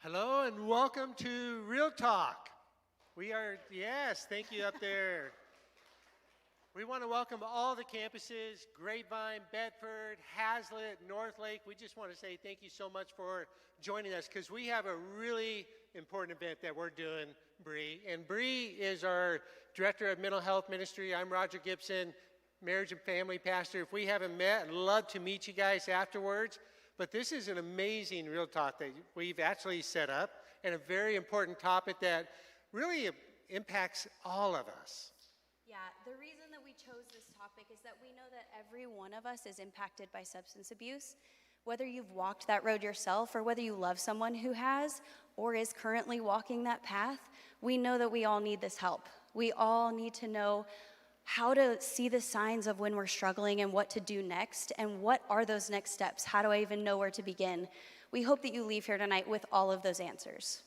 Hello and welcome to Real Talk. Yes, thank you up there. We want to welcome all the campuses, Grapevine, Bedford, Hazlitt, Northlake. We just want to say thank you so much for joining us because we have a really important event that we're doing, Bree. And Bree is our Director of Mental Health Ministry. I'm Roger Gibson, Marriage and Family Pastor. If we haven't met, I'd love to meet you guys afterwards. But this is an amazing Real Talk that we've actually set up and a very important topic that really impacts all of us. Yeah, the reason that we chose this topic is that we know that every one of us is impacted by substance abuse. Whether you've walked that road yourself or whether you love someone who has or is currently walking that path, we know that we all need this help. We all need to know how to see the signs of when we're struggling and what to do next, and what are those next steps? How do I even know where to begin? We hope that you leave here tonight with all of those answers.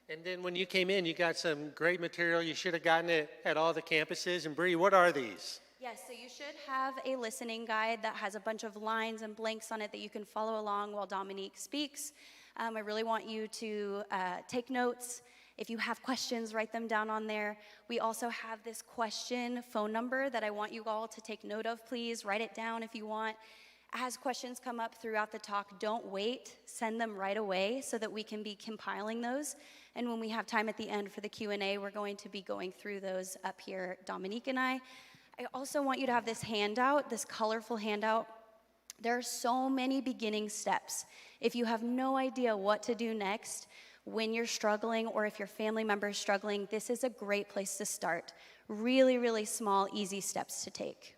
And then when you came in, you got some great material. You should have gotten it at all the campuses. And Bree, what are these? Yes, so you should have a listening guide that has a bunch of lines and blanks on it that you can follow along while Dominique speaks. I really want you to take notes. If you have questions, write them down on there. We also have this question phone number that I want you all to take note of, please. Write it down if you want. As questions come up throughout the talk, don't wait. Send them right away so that we can be compiling those. And when we have time at the end for the Q&A, we're going to be going through those up here, Dominique and I. I also want you to have this handout, this colorful handout. There are so many beginning steps. If you have no idea what to do next, when you're struggling or if your family member is struggling, this is a great place to start. Really, really small, easy steps to take.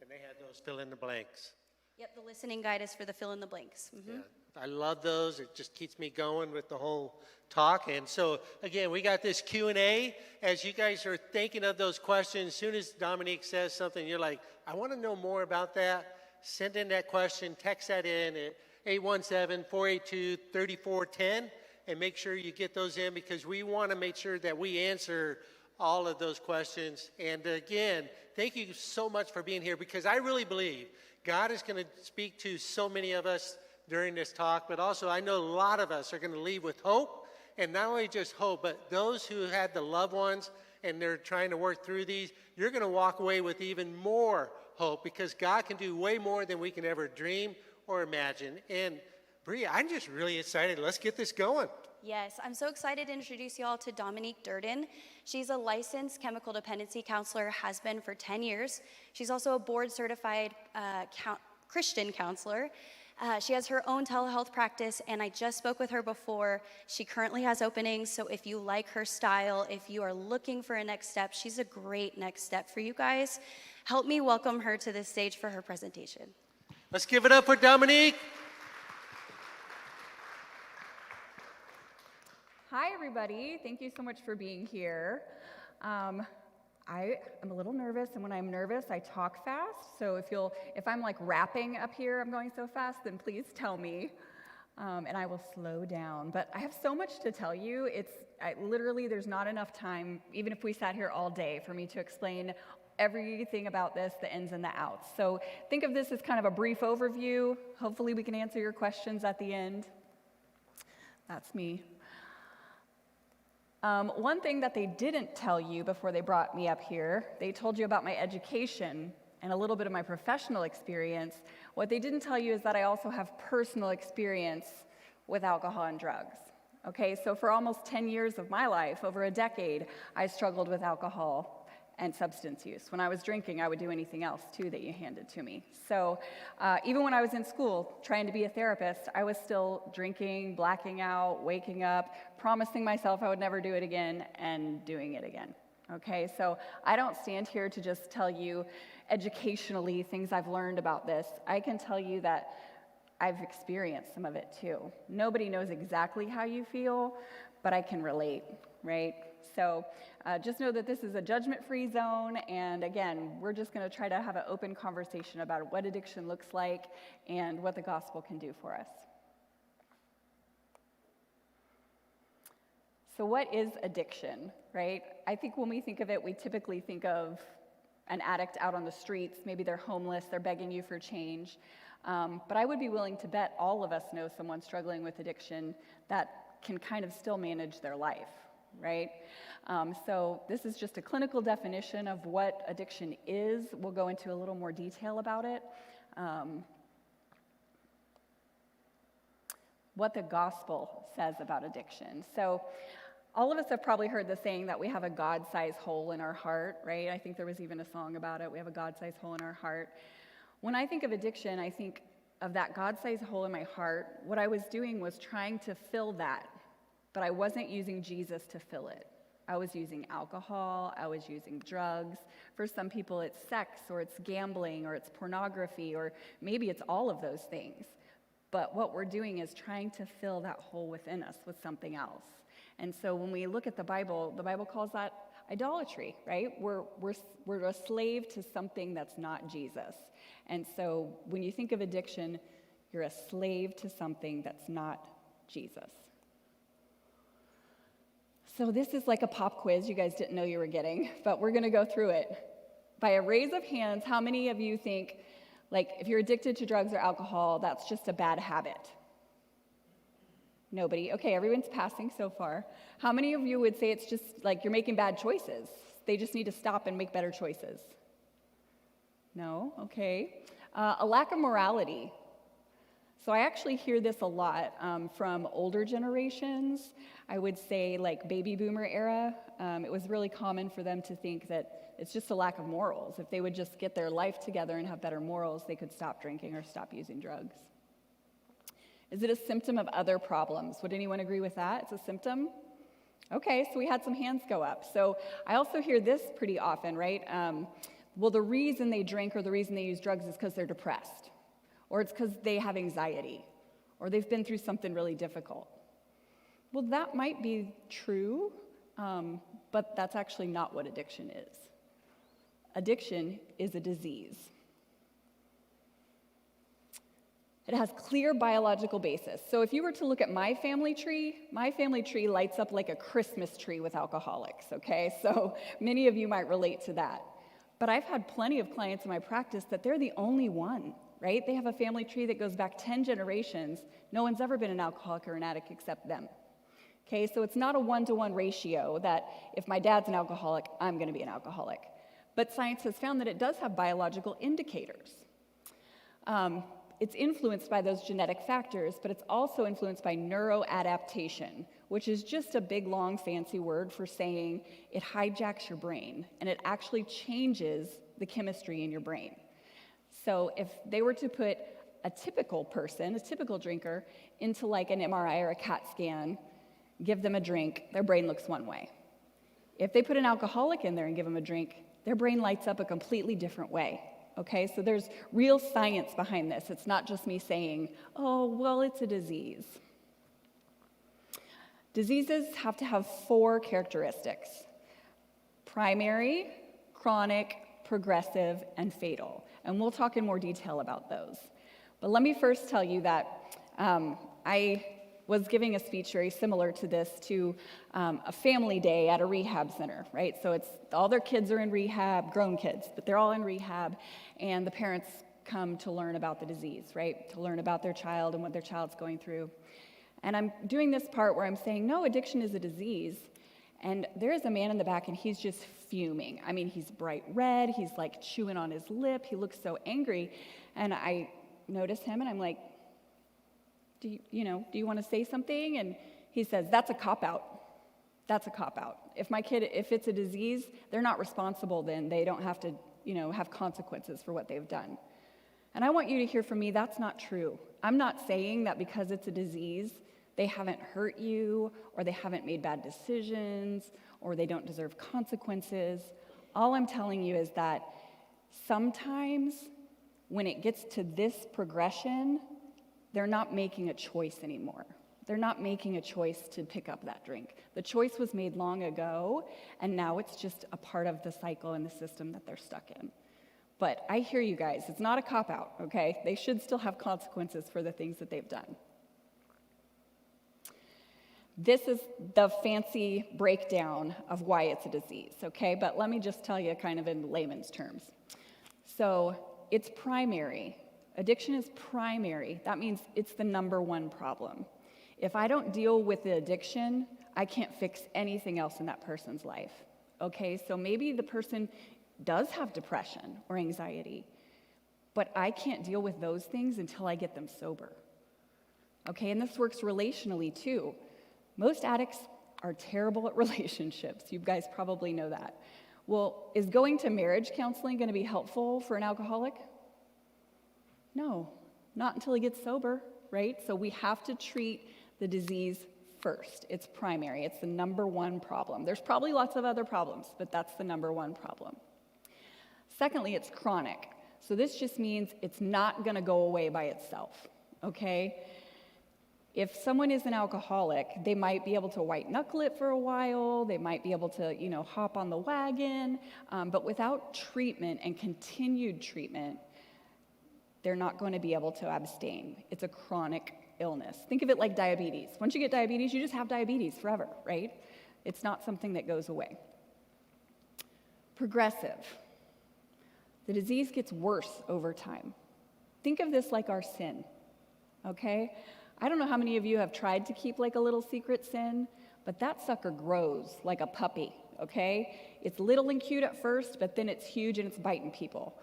And they had those fill in the blanks. Yep, the listening guide is for the fill in the blanks. Mm-hmm. Yeah, I love those. It just keeps me going with the whole talk. And so, again, we got this Q&A. As you guys are thinking of those questions, as soon as Dominique says something, you're like, I want to know more about that. Send in that question. Text that in at 817-482-3410. And make sure you get those in because we want to make sure that we answer all of those questions. And again, thank you so much for being here because I really believe God is going to speak to so many of us during this talk, but also I know a lot of us are going to leave with hope, and not only just hope, but those who had the loved ones and they're trying to work through these, you're going to walk away with even more hope because God can do way more than we can ever dream or imagine. And Bree, I'm just really excited. Let's get this going. Yes, I'm so excited to introduce you all to Dominique Durden. She's a licensed chemical dependency counselor, has been for 10 years. She's also a board-certified Christian counselor. She has her own telehealth practice, and I just spoke with her before. She currently has openings, so if you like her style, if you are looking for a next step, she's a great next step for you guys. Help me welcome her to the stage for her presentation. Let's give it up for Dominique. Hi, everybody. Thank you so much for being here. I am a little nervous, and when I'm nervous, I talk fast. So if I'm like rapping up here, I'm going so fast, then please tell me, and I will slow down. But I have so much to tell you. Literally, there's not enough time, even if we sat here all day, for me to explain everything about this, the ins and the outs. So think of this as kind of a brief overview. Hopefully, we can answer your questions at the end. That's me. One thing that they didn't tell you before they brought me up here, they told you about my education and a little bit of my professional experience. What they didn't tell you is that I also have personal experience with alcohol and drugs. Okay, so for almost 10 years of my life, over a decade, I struggled with alcohol and substance use. When I was drinking, I would do anything else, too, that you handed to me. So even when I was in school trying to be a therapist, I was still drinking, blacking out, waking up, promising myself I would never do it again, and doing it again. Okay, so I don't stand here to just tell you educationally things I've learned about this. I can tell you that I've experienced some of it, too. Nobody knows exactly how you feel, but I can relate, right? So just know that this is a judgment-free zone, and again, we're just going to try to have an open conversation about what addiction looks like and what the gospel can do for us. So what is addiction, right? I think when we think of it, we typically think of an addict out on the streets. Maybe they're homeless, they're begging you for change. But I would be willing to bet all of us know someone struggling with addiction that can kind of still manage their life, right? So this is just a clinical definition of what addiction is. We'll go into a little more detail about it. What the gospel says about addiction. So all of us have probably heard the saying that we have a God-sized hole in our heart, right? I think there was even a song about it. We have a God-sized hole in our heart. When I think of addiction, I think of that God-sized hole in my heart. What I was doing was trying to fill that, but I wasn't using Jesus to fill it. I was using alcohol, I was using drugs. For some people, it's sex, or it's gambling, or it's pornography, or maybe it's all of those things. But what we're doing is trying to fill that hole within us with something else. And so when we look at the Bible calls that idolatry, right? We're a slave to something that's not Jesus. And so when you think of addiction, you're a slave to something that's not Jesus. So this is like a pop quiz you guys didn't know you were getting, but we're going to go through it. By a raise of hands, how many of you think, like, if you're addicted to drugs or alcohol, that's just a bad habit? Nobody. Okay, everyone's passing so far. How many of you would say it's just like you're making bad choices? They just need to stop and make better choices? No? Okay. A lack of morality. So I actually hear this a lot from older generations. I would say like baby boomer era. It was really common for them to think that it's just a lack of morals. If they would just get their life together and have better morals, they could stop drinking or stop using drugs. Is it a symptom of other problems? Would anyone agree with that? It's a symptom? Okay, so we had some hands go up. So I also hear this pretty often, right? Well, the reason they drink or the reason they use drugs is because they're depressed, or it's because they have anxiety, or they've been through something really difficult. Well, that might be true, but that's actually not what addiction is. Addiction is a disease. It has clear biological basis. So if you were to look at my family tree lights up like a Christmas tree with alcoholics, okay? So many of you might relate to that. But I've had plenty of clients in my practice that they're the only one, right? They have a family tree that goes back 10 generations. No one's ever been an alcoholic or an addict except them. Okay, so it's not a one-to-one ratio that if my dad's an alcoholic, I'm going to be an alcoholic. But science has found that it does have biological indicators. It's influenced by those genetic factors, but it's also influenced by neuroadaptation, which is just a big, long, fancy word for saying it hijacks your brain, and it actually changes the chemistry in your brain. So if they were to put a typical person, a typical drinker, into like an MRI or a CAT scan, give them a drink, their brain looks one way. If they put an alcoholic in there and give them a drink, their brain lights up a completely different way. Okay, so there's real science behind this. It's not just me saying, oh, well, it's a disease. Diseases have to have 4 characteristics: primary, chronic, progressive, and fatal. And we'll talk in more detail about those. But let me first tell you that I was giving a speech very similar to this to a family day at a rehab center, right? So it's all their kids are in rehab, grown kids, but they're all in rehab, and the parents come to learn about the disease, right? To learn about their child and what their child's going through. And I'm doing this part where I'm saying, no, addiction is a disease. And there is a man in the back, and he's just fuming. I mean, he's bright red. He's like chewing on his lip. He looks so angry. And I notice him, and I'm like, do you want to say something? And he says, that's a cop-out. That's a cop-out. If it's a disease, they're not responsible then. They don't have to, have consequences for what they've done. And I want you to hear from me, that's not true. I'm not saying that because it's a disease, they haven't hurt you, or they haven't made bad decisions, or they don't deserve consequences. All I'm telling you is that sometimes when it gets to this progression, they're not making a choice anymore. They're not making a choice to pick up that drink. The choice was made long ago, and now it's just a part of the cycle and the system that they're stuck in. But I hear you guys. It's not a cop-out, okay? They should still have consequences for the things that they've done. This is the fancy breakdown of why it's a disease, okay? But let me just tell you kind of in layman's terms. So it's primary. Addiction is primary. That means it's the number one problem. If I don't deal with the addiction, I can't fix anything else in that person's life. Okay, so maybe the person does have depression or anxiety, but I can't deal with those things until I get them sober. Okay, and this works relationally too. Most addicts are terrible at relationships. You guys probably know that. Well, is going to marriage counseling going to be helpful for an alcoholic? No, not until he gets sober, right? So we have to treat the disease first. It's primary. It's the number one problem. There's probably lots of other problems, but that's the number one problem. Secondly, it's chronic. So this just means it's not going to go away by itself, okay? If someone is an alcoholic, they might be able to white knuckle it for a while, they might be able to, hop on the wagon, but without treatment and continued treatment, they're not going to be able to abstain. It's a chronic illness. Think of it like diabetes. Once you get diabetes, you just have diabetes forever, right? It's not something that goes away. Progressive. The disease gets worse over time. Think of this like our sin, okay? I don't know how many of you have tried to keep like a little secret sin, but that sucker grows like a puppy, okay? It's little and cute at first, but then it's huge and it's biting people.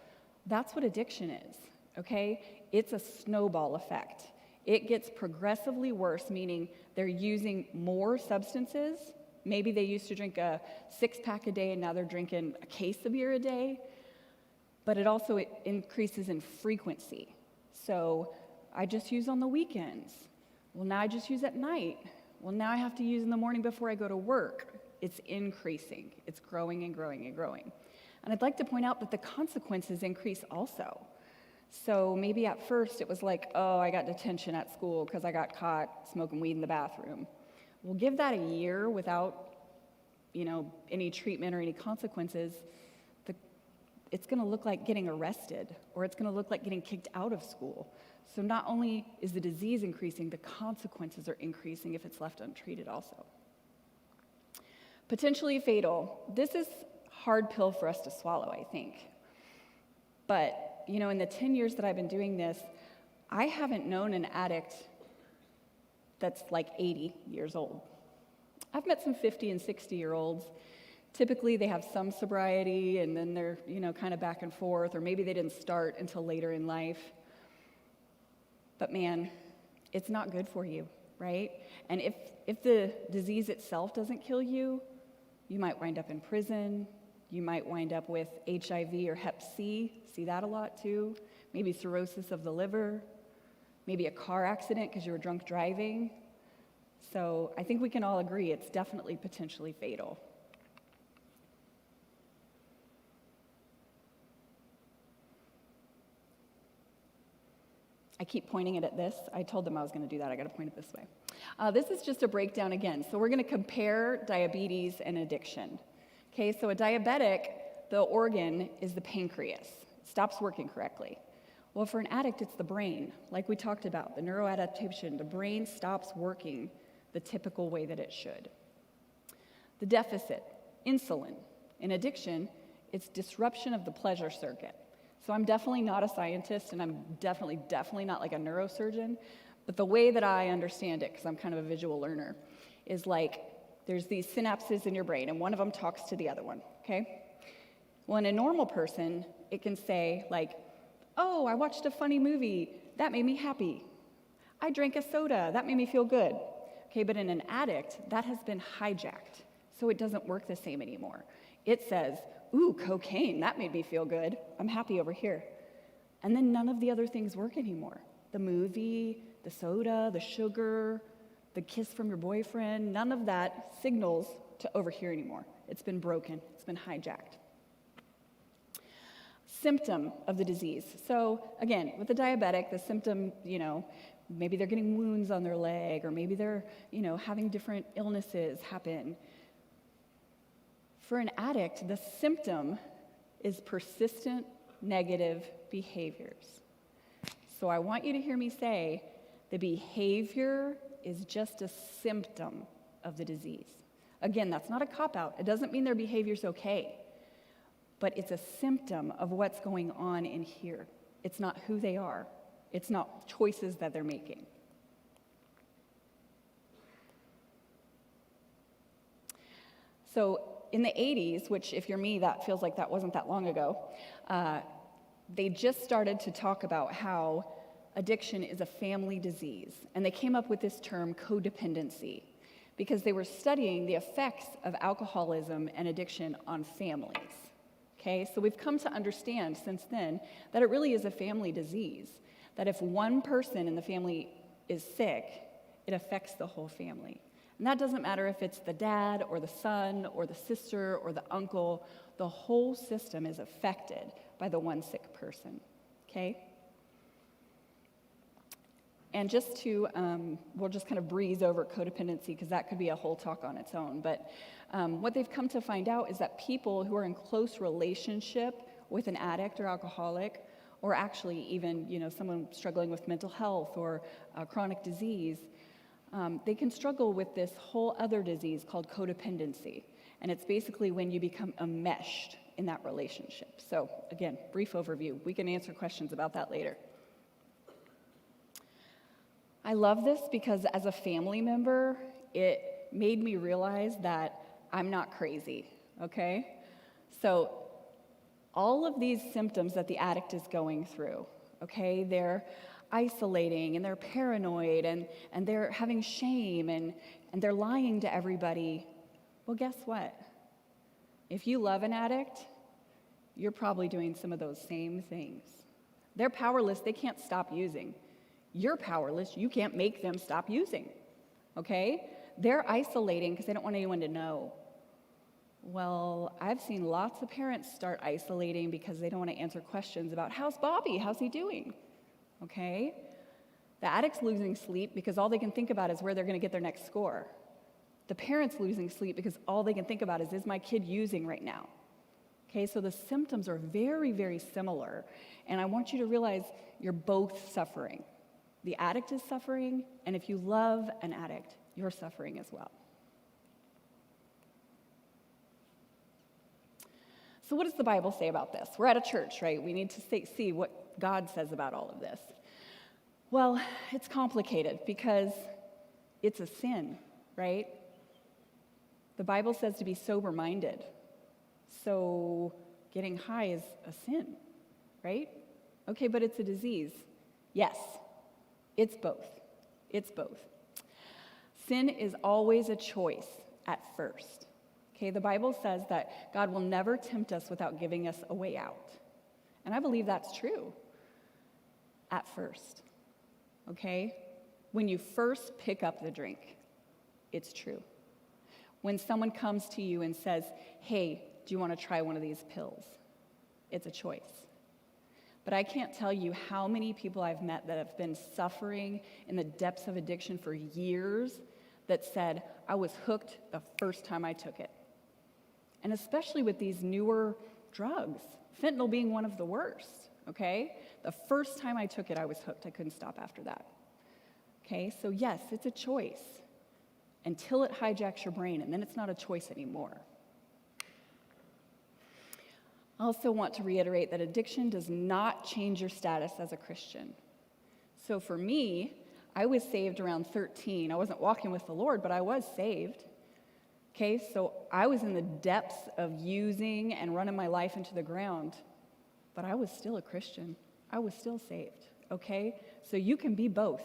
That's what addiction is, okay? It's a snowball effect. It gets progressively worse, meaning they're using more substances. Maybe they used to drink a 6-pack a day and now they're drinking a case of beer a day. But it also increases in frequency. So I just use on the weekends. Well, now I just use at night. Well, now I have to use in the morning before I go to work. It's increasing. It's growing and growing and growing. And I'd like to point out that the consequences increase also. So maybe at first it was like, oh, I got detention at school because I got caught smoking weed in the bathroom. We'll give that a year without, any treatment or any consequences. It's going to look like getting arrested, or it's going to look like getting kicked out of school. So not only is the disease increasing, the consequences are increasing if it's left untreated also. Potentially fatal. This is a hard pill for us to swallow, I think. But, in the 10 years that I've been doing this, I haven't known an addict that's like 80 years old. I've met some 50 and 60-year-olds. Typically, they have some sobriety, and then they're, kind of back and forth, or maybe they didn't start until later in life. But man, it's not good for you, right? And if the disease itself doesn't kill you, you might wind up in prison. You might wind up with HIV or Hep C. See that a lot too. Maybe cirrhosis of the liver. Maybe a car accident because you were drunk driving. So I think we can all agree it's definitely potentially fatal. I keep pointing it at this. I told them I was going to do that. I got to point it this way. This is just a breakdown again. So we're going to compare diabetes and addiction. Okay, so a diabetic, the organ is the pancreas. It stops working correctly. Well, for an addict, it's the brain. Like we talked about, the neuroadaptation. The brain stops working the typical way that it should. The deficit, insulin. In addiction, it's disruption of the pleasure circuit. So I'm definitely not a scientist, and I'm definitely not like a neurosurgeon, but the way that I understand it, because I'm kind of a visual learner, is like there's these synapses in your brain, and one of them talks to the other one, okay? Well, in a normal person, it can say like, oh, I watched a funny movie, that made me happy. I drank a soda, that made me feel good. Okay, but in an addict, that has been hijacked, so it doesn't work the same anymore. It says, ooh, cocaine, that made me feel good. I'm happy over here. And then none of the other things work anymore. The movie, the soda, the sugar, the kiss from your boyfriend, none of that signals to over here anymore. It's been broken. It's been hijacked. Symptom of the disease. So again, with the diabetic, the symptom, maybe they're getting wounds on their leg, or maybe they're, having different illnesses happen. For an addict, the symptom is persistent negative behaviors. So I want you to hear me say the behavior is just a symptom of the disease. Again, that's not a cop-out. It doesn't mean their behavior's okay, but it's a symptom of what's going on in here. It's not who they are. It's not choices that they're making. So in the 80s, which if you're me, that feels like that wasn't that long ago, they just started to talk about how addiction is a family disease. And they came up with this term, codependency, because they were studying the effects of alcoholism and addiction on families. Okay, so we've come to understand since then that it really is a family disease, that if one person in the family is sick, it affects the whole family. And that doesn't matter if it's the dad or the son or the sister or the uncle, the whole system is affected by the one sick person, okay? And just to, we'll just kind of breeze over codependency because that could be a whole talk on its own, but what they've come to find out is that people who are in close relationship with an addict or alcoholic, or actually even, someone struggling with mental health or chronic disease, they can struggle with this whole other disease called codependency. And it's basically when you become enmeshed in that relationship. So again, brief overview. We can answer questions about that later. I love this because as a family member, it made me realize that I'm not crazy, okay? So all of these symptoms that the addict is going through, okay, they're isolating and they're paranoid and they're having shame and they're lying to everybody. Well, guess what? If you love an addict, you're probably doing some of those same things. They're powerless, they can't stop using. You're powerless, you can't make them stop using, okay? They're isolating because they don't want anyone to know. Well, I've seen lots of parents start isolating because they don't want to answer questions about, how's Bobby, how's he doing? Okay? The addict's losing sleep because all they can think about is where they're going to get their next score. The parent's losing sleep because all they can think about is my kid using right now? Okay, so the symptoms are very, very similar. And I want you to realize you're both suffering. The addict is suffering, and if you love an addict, you're suffering as well. So what does the Bible say about this? We're at a church, right? We need to see what God says about all of this. Well, it's complicated because it's a sin, right? The Bible says to be sober-minded. So getting high is a sin, right? Okay, but it's a disease. Yes, it's both. It's both. Sin is always a choice at first. Okay, the Bible says that God will never tempt us without giving us a way out. And I believe that's true at first. Okay? When you first pick up the drink, it's true. When someone comes to you and says, hey, do you want to try one of these pills? It's a choice. But I can't tell you how many people I've met that have been suffering in the depths of addiction for years that said, I was hooked the first time I took it. And especially with these newer drugs, fentanyl being one of the worst, okay? The first time I took it, I was hooked. I couldn't stop after that. Okay, so yes, it's a choice until it hijacks your brain, and then it's not a choice anymore. I also want to reiterate that addiction does not change your status as a Christian. So for me, I was saved around 13. I wasn't walking with the Lord, but I was saved. Okay, so I was in the depths of using and running my life into the ground, but I was still a Christian. I was still saved, okay? So you can be both.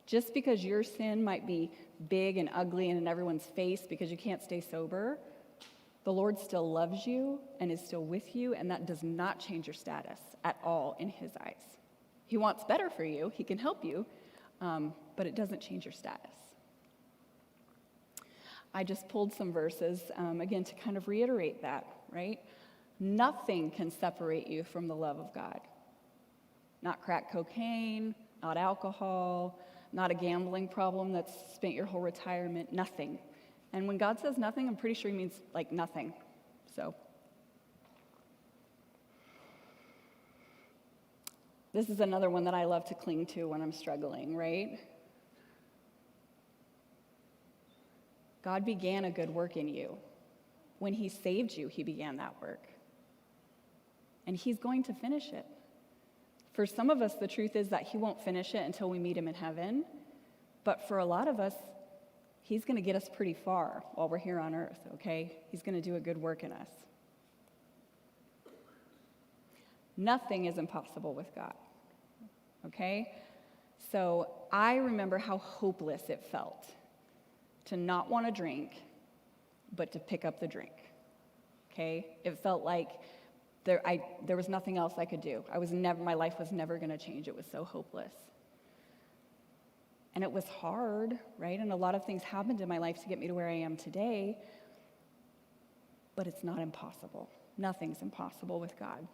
Just because your sin might be big and ugly and in everyone's face because you can't stay sober, the Lord still loves you and is still with you, and that does not change your status at all in His eyes. He wants better for you. He can help you, but it doesn't change your status. I just pulled some verses, again, to kind of reiterate that, right? Nothing can separate you from the love of God. Not crack cocaine, not alcohol, not a gambling problem that's spent your whole retirement, nothing. And when God says nothing, I'm pretty sure He means like nothing. So this is another one that I love to cling to when I'm struggling, right? God began a good work in you. When He saved you, He began that work. And He's going to finish it. For some of us, the truth is that He won't finish it until we meet Him in heaven. But for a lot of us, He's going to get us pretty far while we're here on earth, okay? He's going to do a good work in us. Nothing is impossible with God, okay? So I remember how hopeless it felt to not want to drink, but to pick up the drink, okay? It felt like there was nothing else I could do. My life was never going to change. It was so hopeless. And it was hard, right? And a lot of things happened in my life to get me to where I am today, but it's not impossible. Nothing's impossible with God.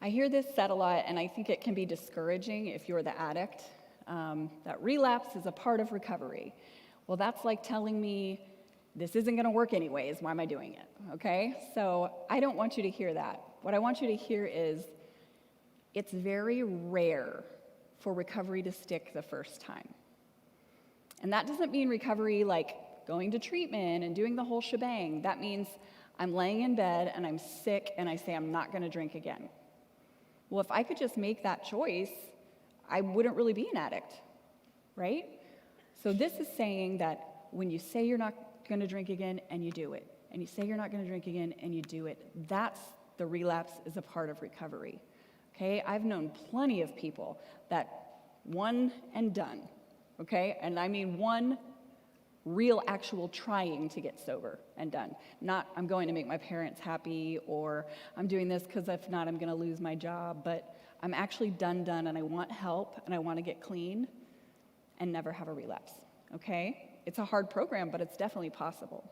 I hear this said a lot, and I think it can be discouraging if you're the addict, that relapse is a part of recovery. Well, that's like telling me this isn't going to work anyways. Why am I doing it? Okay? So I don't want you to hear that. What I want you to hear is it's very rare for recovery to stick the first time. And that doesn't mean recovery like going to treatment and doing the whole shebang. That means I'm laying in bed and I'm sick and I say I'm not going to drink again. Well, if I could just make that choice, I wouldn't really be an addict, right? So this is saying that when you say you're not going to drink again and you do it, and you say you're not going to drink again and you do it, that's the relapse is a part of recovery, okay? I've known plenty of people that one and done, okay? And I mean one real actual trying to get sober and done. Not I'm going to make my parents happy or I'm doing this because if not I'm going to lose my job, but I'm actually done and I want help and I want to get clean and never have a relapse, okay? It's a hard program, but it's definitely possible.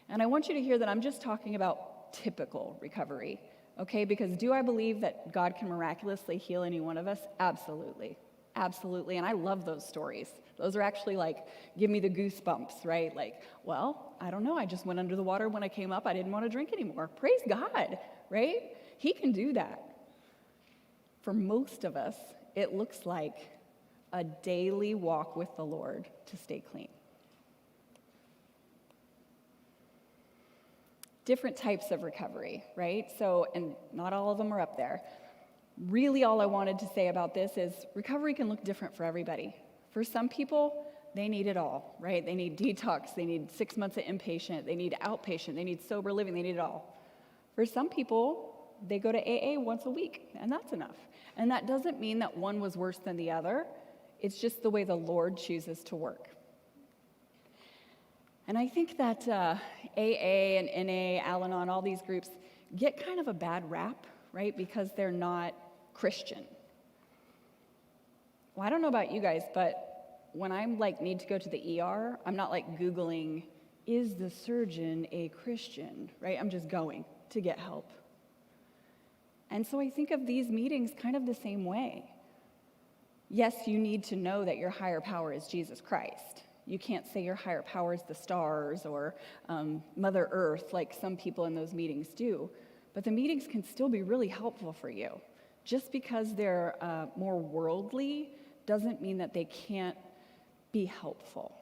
And I want you to hear that I'm just talking about typical recovery, okay? Because do I believe that God can miraculously heal any one of us? Absolutely. Absolutely. And I love those stories. Those are actually like, give me the goosebumps, right? Like, well, I don't know. I just went under the water. When I came up, I didn't want to drink anymore. Praise God, right? He can do that. For most of us, it looks like a daily walk with the Lord to stay clean. Different types of recovery, right? So, and not all of them are up there. Really, all I wanted to say about this is recovery can look different for everybody. For some people, they need it all, right? They need detox, they need 6 months of inpatient, they need outpatient, they need sober living, they need it all. For some people, they go to AA once a week, and that's enough. And that doesn't mean that one was worse than the other. It's just the way the Lord chooses to work. And I think that AA and NA, Al-Anon, all these groups get kind of a bad rap, right? Because they're not Christian. Well, I don't know about you guys, but when I'm like need to go to the ER, I'm not like Googling, is the surgeon a Christian, right? I'm just going to get help. And so I think of these meetings kind of the same way. Yes, you need to know that your higher power is Jesus Christ. You can't say your higher power is the stars or Mother Earth like some people in those meetings do. But the meetings can still be really helpful for you. Just because they're more worldly doesn't mean that they can't be helpful.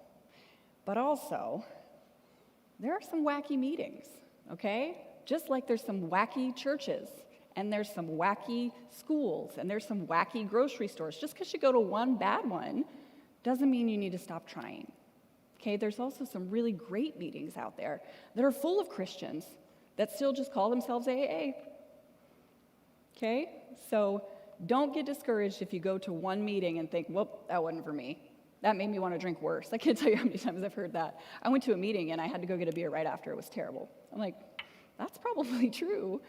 But also, there are some wacky meetings, okay? Just like there's some wacky churches, and there's some wacky schools, and there's some wacky grocery stores. Just because you go to one bad one doesn't mean you need to stop trying. Okay, there's also some really great meetings out there that are full of Christians that still just call themselves AA. Okay, so don't get discouraged if you go to one meeting and think, whoop, that wasn't for me. That made me want to drink worse. I can't tell you how many times I've heard that. I went to a meeting and I had to go get a beer right after. It was terrible. I'm like, that's probably true.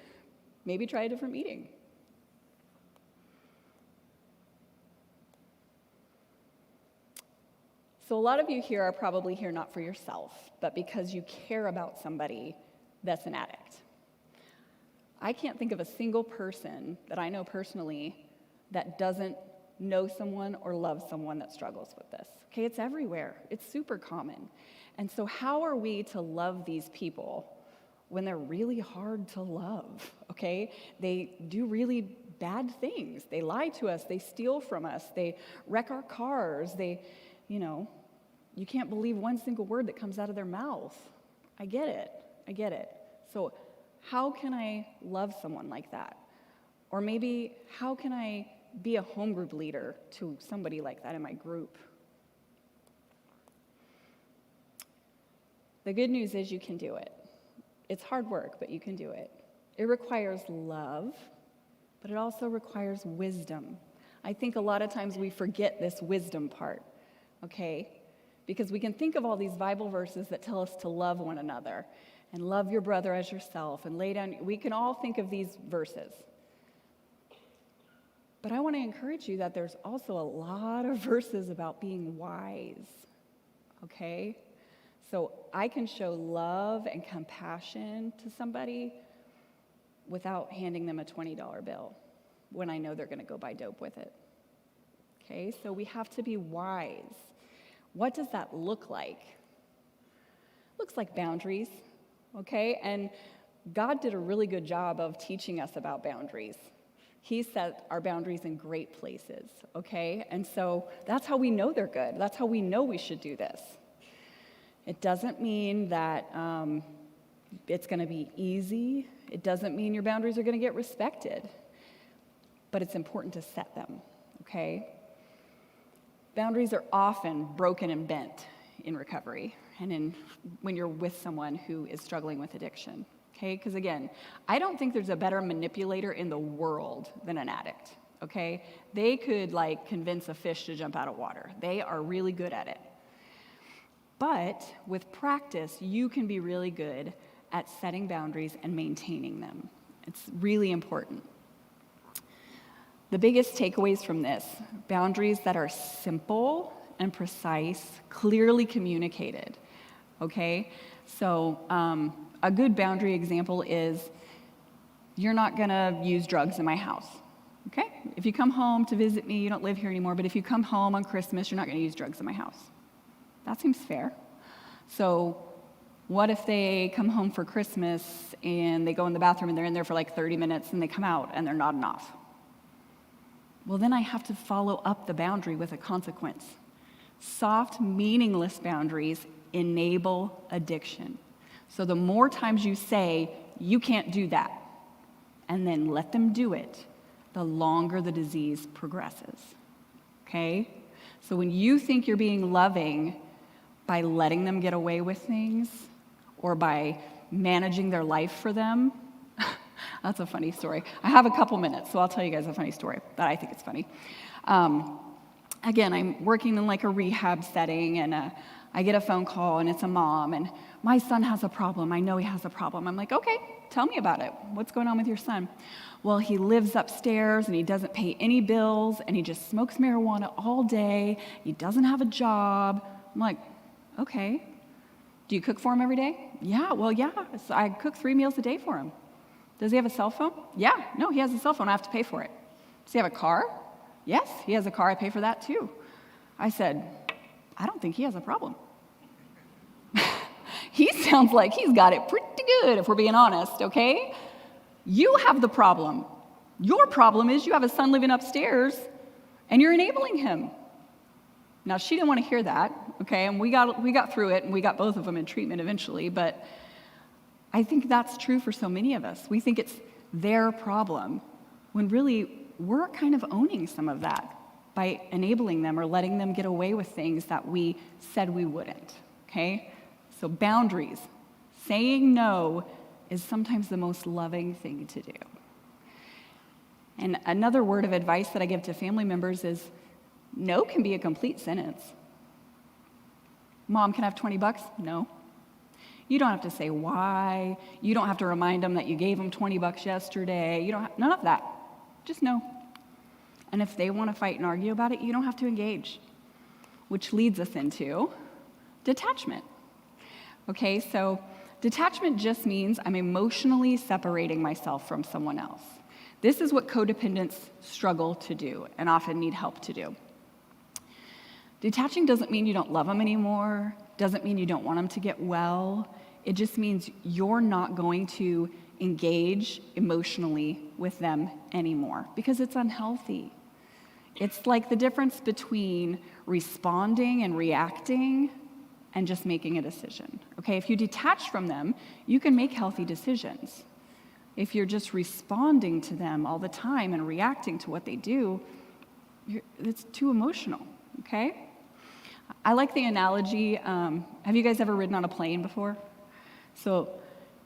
Maybe try a different meeting. So a lot of you here are probably here not for yourself, but because you care about somebody that's an addict. I can't think of a single person that I know personally that doesn't know someone or love someone that struggles with this. Okay, it's everywhere. It's super common. And so how are we to love these people when they're really hard to love? Okay, they do really bad things. They lie to us. They steal from us. They wreck our cars. They, you can't believe one single word that comes out of their mouth. I get it. So how can I love someone like that? Or maybe how can I be a home group leader to somebody like that in my group? The good news is you can do it. It's hard work, but you can do it. It requires love, but it also requires wisdom. I think a lot of times we forget this wisdom part, okay? Because we can think of all these Bible verses that tell us to love one another and love your brother as yourself and lay down. We can all think of these verses. But I want to encourage you that there's also a lot of verses about being wise, okay? So I can show love and compassion to somebody without handing them a $20 bill when I know they're going to go buy dope with it. Okay, so we have to be wise. What does that look like? Looks like boundaries, okay? And God did a really good job of teaching us about boundaries. He set our boundaries in great places, okay? And so that's how we know they're good. That's how we know we should do this. It doesn't mean that it's going to be easy. It doesn't mean your boundaries are going to get respected. But it's important to set them, okay? Boundaries are often broken and bent in recovery and when you're with someone who is struggling with addiction, okay? Because again, I don't think there's a better manipulator in the world than an addict, okay? They could convince a fish to jump out of water. They are really good at it. But with practice, you can be really good at setting boundaries and maintaining them. It's really important. The biggest takeaways from this, boundaries that are simple and precise, clearly communicated, okay? So a good boundary example is, you're not gonna use drugs in my house, okay? If you come home to visit me, you don't live here anymore, but if you come home on Christmas, you're not gonna use drugs in my house. That seems fair. So what if they come home for Christmas and they go in the bathroom and they're in there for 30 minutes and they come out and they're nodding off? Well, then I have to follow up the boundary with a consequence. Soft, meaningless boundaries enable addiction. So the more times you say, you can't do that, and then let them do it, the longer the disease progresses, okay? So when you think you're being loving by letting them get away with things or by managing their life for them, that's a funny story. I have a couple minutes, so I'll tell you guys a funny story that I think is funny. Again, I'm working in a rehab setting, and I get a phone call, and it's a mom, and my son has a problem. I know he has a problem. I'm like, okay, tell me about it. What's going on with your son? Well, he lives upstairs, and he doesn't pay any bills, and he just smokes marijuana all day. He doesn't have a job. I'm like, okay. Do you cook for him every day? Yeah, well, yeah. So I cook 3 meals a day for him. Does he have a cell phone? Yeah. No, he has a cell phone. I have to pay for it. Does he have a car? Yes, he has a car. I pay for that too. I said, I don't think he has a problem. He sounds like he's got it pretty good, if we're being honest, okay? You have the problem. Your problem is you have a son living upstairs, and you're enabling him. Now, she didn't want to hear that, okay? And we got through it, and we got both of them in treatment eventually, but I think that's true for so many of us. We think it's their problem, when really we're kind of owning some of that by enabling them or letting them get away with things that we said we wouldn't, okay? So boundaries. Saying no is sometimes the most loving thing to do. And another word of advice that I give to family members is, no can be a complete sentence. Mom, can I have $20? No. You don't have to say why. You don't have to remind them that you gave them $20 yesterday. None of that. Just no. And if they want to fight and argue about it, you don't have to engage. Which leads us into detachment. Okay, so detachment just means I'm emotionally separating myself from someone else. This is what codependents struggle to do and often need help to do. Detaching doesn't mean you don't love them anymore, doesn't mean you don't want them to get well. It just means you're not going to engage emotionally with them anymore because it's unhealthy. It's like the difference between responding and reacting and just making a decision. Okay, if you detach from them, you can make healthy decisions. If you're just responding to them all the time and reacting to what they do, it's too emotional, okay? I like the analogy, have you guys ever ridden on a plane before? So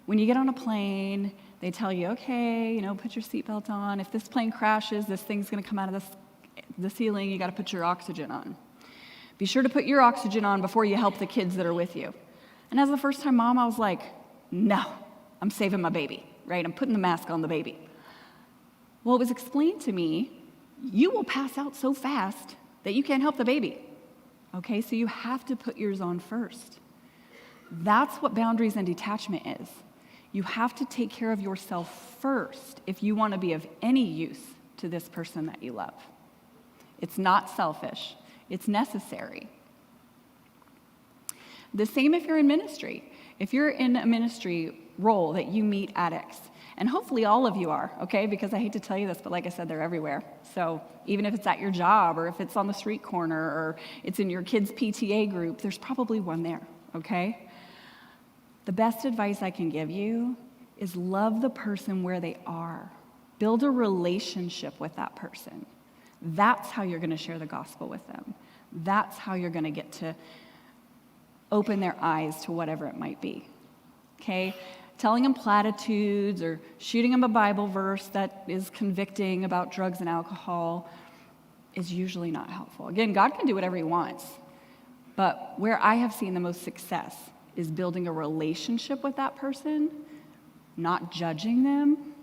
when you get on a plane, they tell you, okay, put your seatbelt on. If this plane crashes, this thing's gonna come out of the ceiling, you gotta put your oxygen on. Be sure to put your oxygen on before you help the kids that are with you. And as a first-time mom, I was like, no, I'm saving my baby, right? I'm putting the mask on the baby. Well, it was explained to me, you will pass out so fast that you can't help the baby. Okay, so you have to put yours on first. That's what boundaries and detachment is. You have to take care of yourself first if you want to be of any use to this person that you love. It's not selfish, it's necessary. The same if you're in ministry. If you're in a ministry role that you meet addicts, and hopefully all of you are, okay? Because I hate to tell you this, but like I said, they're everywhere. So even if it's at your job or if it's on the street corner or it's in your kids' PTA group, there's probably one there, okay? The best advice I can give you is love the person where they are. Build a relationship with that person. That's how you're gonna share the gospel with them. That's how you're gonna get to open their eyes to whatever it might be, okay? Telling them platitudes or shooting them a Bible verse that is convicting about drugs and alcohol is usually not helpful. Again, God can do whatever he wants, but where I have seen the most success is building a relationship with that person, not judging them,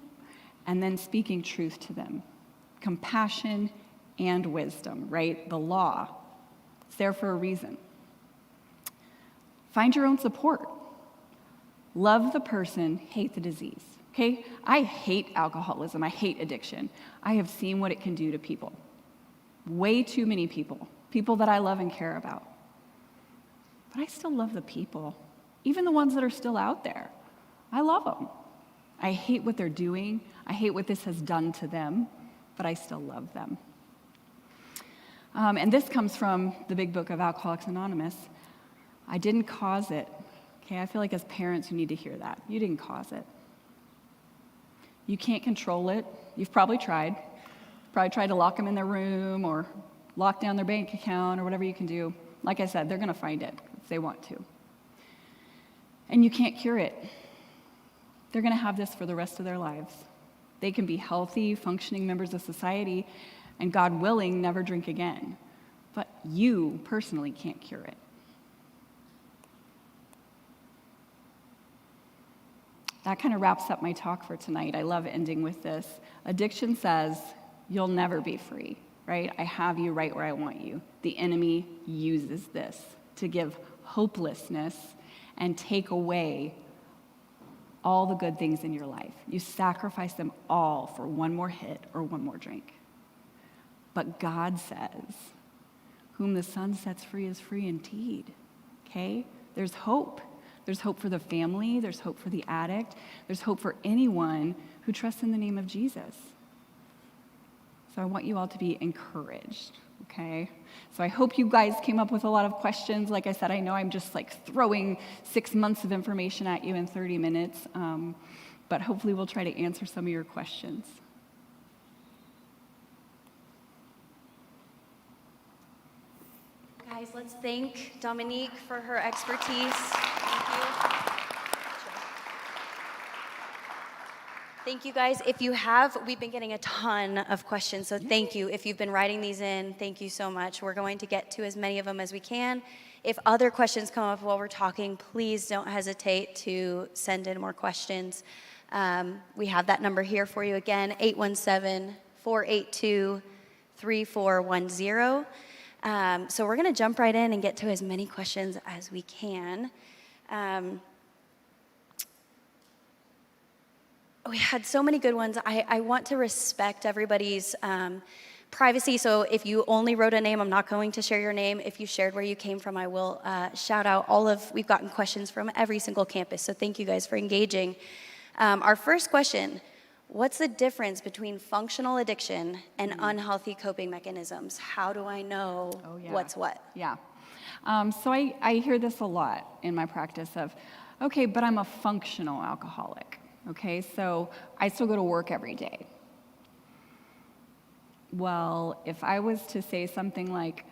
and then speaking truth to them. Compassion and wisdom, right? The law. It's there for a reason. Find your own support. Love the person, hate the disease, okay? I hate alcoholism, I hate addiction. I have seen what it can do to people. Way too many people that I love and care about. But I still love the people, even the ones that are still out there. I love them. I hate what they're doing. I hate what this has done to them, but I still love them. And this comes from the big book of Alcoholics Anonymous. I didn't cause it. Okay, I feel like as parents, you need to hear that. You didn't cause it. You can't control it. You've probably tried. Probably tried to lock them in their room or lock down their bank account or whatever you can do. Like I said, they're gonna find it if they want to. And you can't cure it. They're gonna have this for the rest of their lives. They can be healthy, functioning members of society, and God willing, never drink again. But you personally can't cure it. That kind of wraps up my talk for tonight. I love ending with this. Addiction says, you'll never be free, right? I have you right where I want you. The enemy uses this to give hopelessness and take away all the good things in your life. You sacrifice them all for one more hit or one more drink. But God says, whom the Son sets free is free indeed, okay? There's hope. There's hope for the family. There's hope for the addict. There's hope for anyone who trusts in the name of Jesus. So I want you all to be encouraged, okay? So I hope you guys came up with a lot of questions. Like I said, I know I'm just like throwing 6 months of information at you in 30 minutes, but hopefully we'll try to answer some of your questions. Guys, let's thank Dominique for her expertise. Thank you. Thank you, guys. If you have, we've been getting a ton of questions, so thank you. If you've been writing these in, thank you so much. We're going to get to as many of them as we can. If other questions come up while we're talking, please don't hesitate to send in more questions. We have that number here for you again, 817-482-3410. So we're going to jump right in and get to as many questions as we can. We had so many good ones. I want to respect everybody's privacy, so if you only wrote a name, I'm not going to share your name. If you shared where you came from, I will shout out we've gotten questions from every single campus, so thank you guys for engaging. Our first question, what's the difference between functional addiction and unhealthy coping mechanisms? How do I know what's what? Yeah. So I hear this a lot in my practice of, okay, but I'm a functional alcoholic. Okay, so I still go to work every day. Well, if I was to say something like,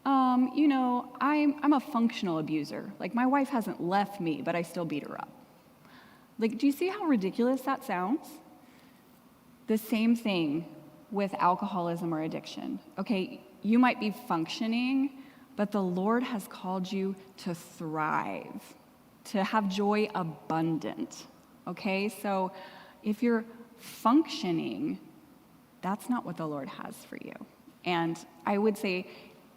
I'm a functional abuser. Like, my wife hasn't left me, but I still beat her up. Like, do you see how ridiculous that sounds? The same thing with alcoholism or addiction. Okay, you might be functioning, but the Lord has called you to thrive, to have joy abundant. Okay, so if you're functioning, that's not what the Lord has for you. And I would say,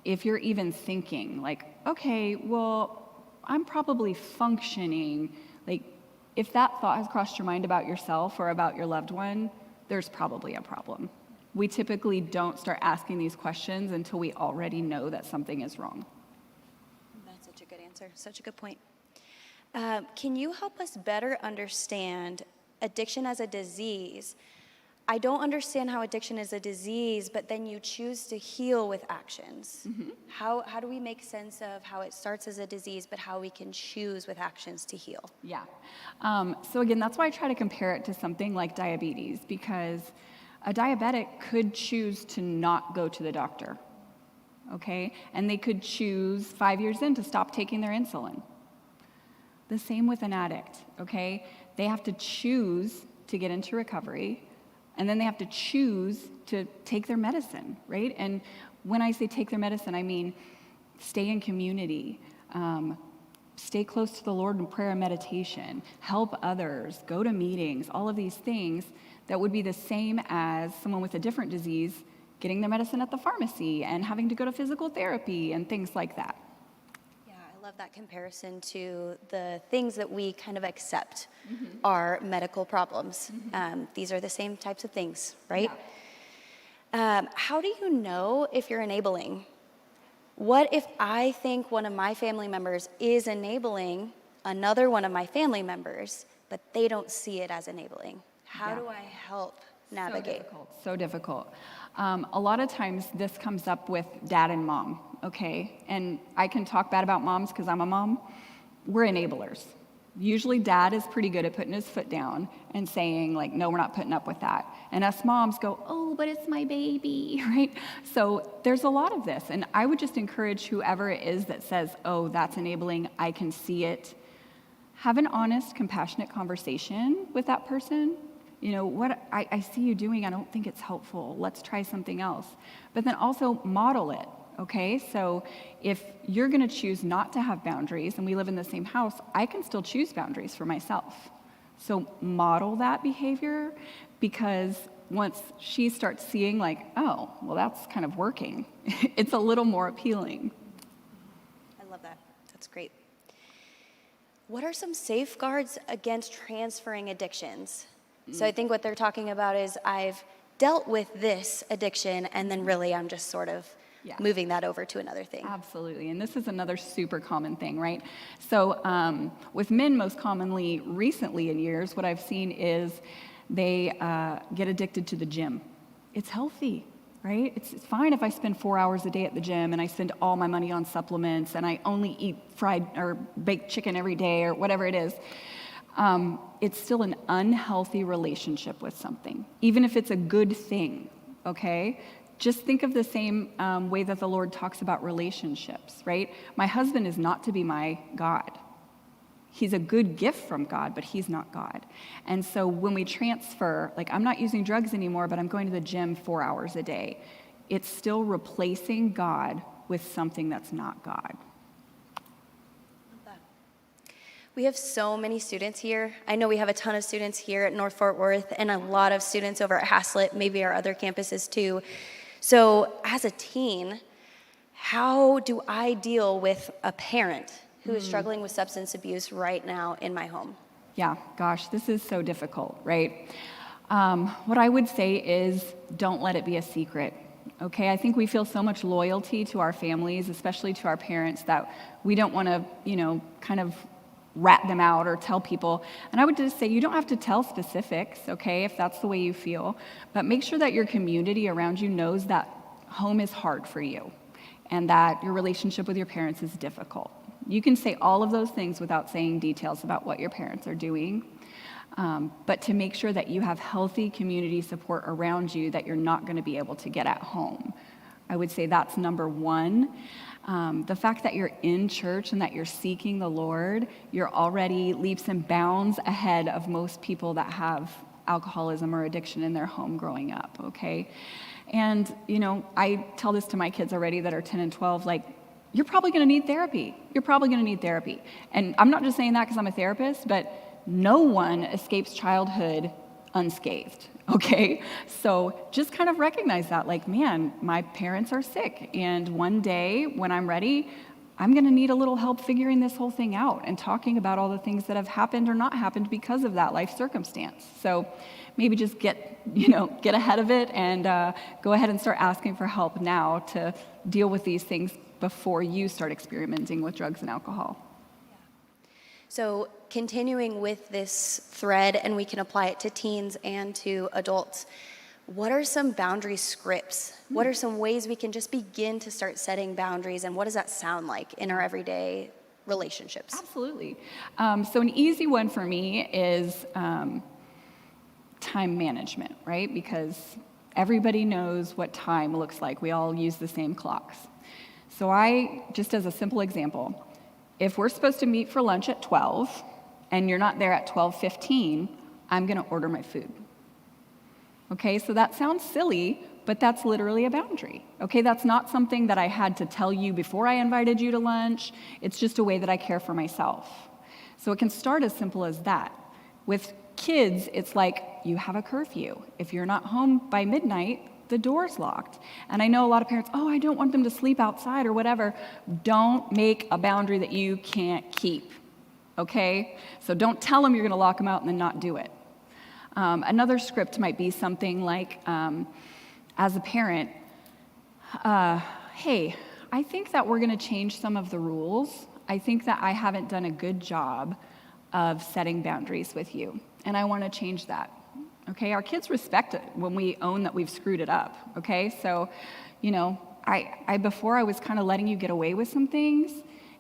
if you're even thinking, like, okay, well, I'm probably functioning, like, if that thought has crossed your mind about yourself or about your loved one, there's probably a problem. We typically don't start asking these questions until we already know that something is wrong. That's such a good answer. Such a good point. Can you help us better understand addiction as a disease? I don't understand how addiction is a disease, but then you choose to heal with actions. Mm-hmm. How do we make sense of how it starts as a disease, but how we can choose with actions to heal? Yeah. So again, that's why I try to compare it to something like diabetes, because a diabetic could choose to not go to the doctor, okay? And they could choose 5 years in to stop taking their insulin. The same with an addict, okay? They have to choose to get into recovery, and then they have to choose to take their medicine, right? And when I say take their medicine, I mean stay in community, stay close to the Lord in prayer and meditation, help others, go to meetings, all of these things that would be the same as someone with a different disease getting their medicine at the pharmacy and having to go to physical therapy and things like that. Yeah, I love that comparison to the things that we kind of accept are medical problems. These are the same types of things, right? Yeah. How do you know if you're enabling? What if I think one of my family members is enabling another one of my family members, but they don't see it as enabling? How do I help navigate? So difficult. A lot of times this comes up with dad and mom, okay? And I can talk bad about moms because I'm a mom. We're enablers. Usually dad is pretty good at putting his foot down and saying, like, no, we're not putting up with that. And us moms go, oh, but it's my baby, right? So there's a lot of this. And I would just encourage whoever it is that says, oh, that's enabling, I can see it. Have an honest, compassionate conversation with that person. You know, what I see you doing, I don't think it's helpful. Let's try something else. But then also model it, okay? So if you're gonna choose not to have boundaries and we live in the same house, I can still choose boundaries for myself. So model that behavior, because once she starts seeing like, oh, well, that's kind of working, it's a little more appealing. I love that. That's great. What are some safeguards against transferring addictions? So I think what they're talking about is I've dealt with this addiction and then really I'm just sort of moving that over to another thing. Absolutely, and this is another super common thing, right? So with men most commonly recently in years, what I've seen is they get addicted to the gym. It's healthy, right? It's fine if I spend 4 hours a day at the gym and I spend all my money on supplements and I only eat fried or baked chicken every day or whatever it is. It's still an unhealthy relationship with something, even if it's a good thing, okay? Just think of the same way that the Lord talks about relationships, right? My husband is not to be my God. He's a good gift from God, but he's not God. And so when we transfer, like I'm not using drugs anymore, but I'm going to the gym 4 hours a day, it's still replacing God with something that's not God. We have so many students here. I know we have a ton of students here at North Fort Worth and a lot of students over at Haslett, maybe our other campuses too. So as a teen, how do I deal with a parent who is struggling with substance abuse right now in my home? Yeah, gosh, this is so difficult, right? What I would say is don't let it be a secret. Okay, I think we feel so much loyalty to our families, especially to our parents, that we don't want to, kind of rat them out or tell people. And I would just say you don't have to tell specifics, okay, if that's the way you feel, but make sure that your community around you knows that home is hard for you and that your relationship with your parents is difficult. You can say all of those things without saying details about what your parents are doing. but to make sure that you have healthy community support around you that you're not going to be able to get at home. I would say that's number one. The fact that you're in church and that you're seeking the Lord, you're already leaps and bounds ahead of most people that have alcoholism or addiction in their home growing up, okay? And, I tell this to my kids already that are 10 and 12, like, you're probably going to need therapy. You're probably going to need therapy. And I'm not just saying that because I'm a therapist, but no one escapes childhood unscathed, okay? So just kind of recognize that, like, man, my parents are sick, and one day when I'm ready, I'm going to need a little help figuring this whole thing out and talking about all the things that have happened or not happened because of that life circumstance. So maybe just get ahead of it and go ahead and start asking for help now to deal with these things before you start experimenting with drugs and alcohol. So continuing with this thread, and we can apply it to teens and to adults, what are some boundary scripts? What are some ways we can just begin to start setting boundaries, and what does that sound like in our everyday relationships? Absolutely. So an easy one for me is time management, right? Because everybody knows what time looks like. We all use the same clocks. So just as a simple example, if we're supposed to meet for lunch at 12 and you're not there at 12:15, I'm going to order my food. Okay, so that sounds silly, but that's literally a boundary. Okay, that's not something that I had to tell you before I invited you to lunch. It's just a way that I care for myself. So it can start as simple as that. With kids, it's like you have a curfew. If you're not home by midnight, the door's locked. And I know a lot of parents, I don't want them to sleep outside or whatever. Don't make a boundary that you can't keep, okay? So don't tell them you're going to lock them out and then not do it. Another script might be something like, as a parent, hey, I think that we're going to change some of the rules. I think that I haven't done a good job of setting boundaries with you, and I want to change that. Okay, our kids respect it when we own that we've screwed it up, okay? So, before I was kind of letting you get away with some things,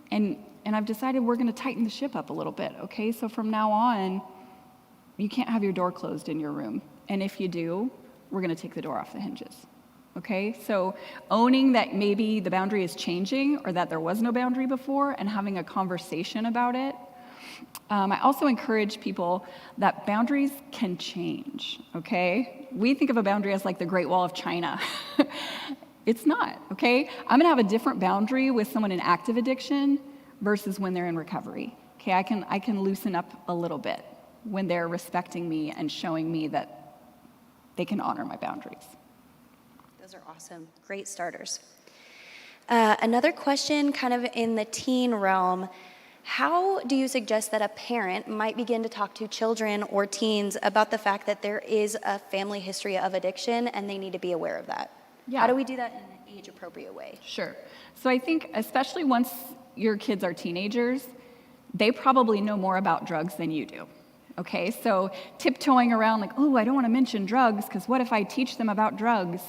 and I've decided we're going to tighten the ship up a little bit, okay? So from now on, you can't have your door closed in your room. And if you do, we're going to take the door off the hinges, okay? So owning that maybe the boundary is changing or that there was no boundary before and having a conversation about it. I also encourage people that boundaries can change, okay? We think of a boundary as like the Great Wall of China. It's not, okay? I'm gonna have a different boundary with someone in active addiction versus when they're in recovery, okay? I can loosen up a little bit when they're respecting me and showing me that they can honor my boundaries. Those are awesome, great starters. Another question kind of in the teen realm, how do you suggest that a parent might begin to talk to children or teens about the fact that there is a family history of addiction and they need to be aware of that? Yeah. How do we do that in an age-appropriate way? Sure. So I think especially once your kids are teenagers, they probably know more about drugs than you do. Okay, so tiptoeing around like, I don't want to mention drugs because what if I teach them about drugs?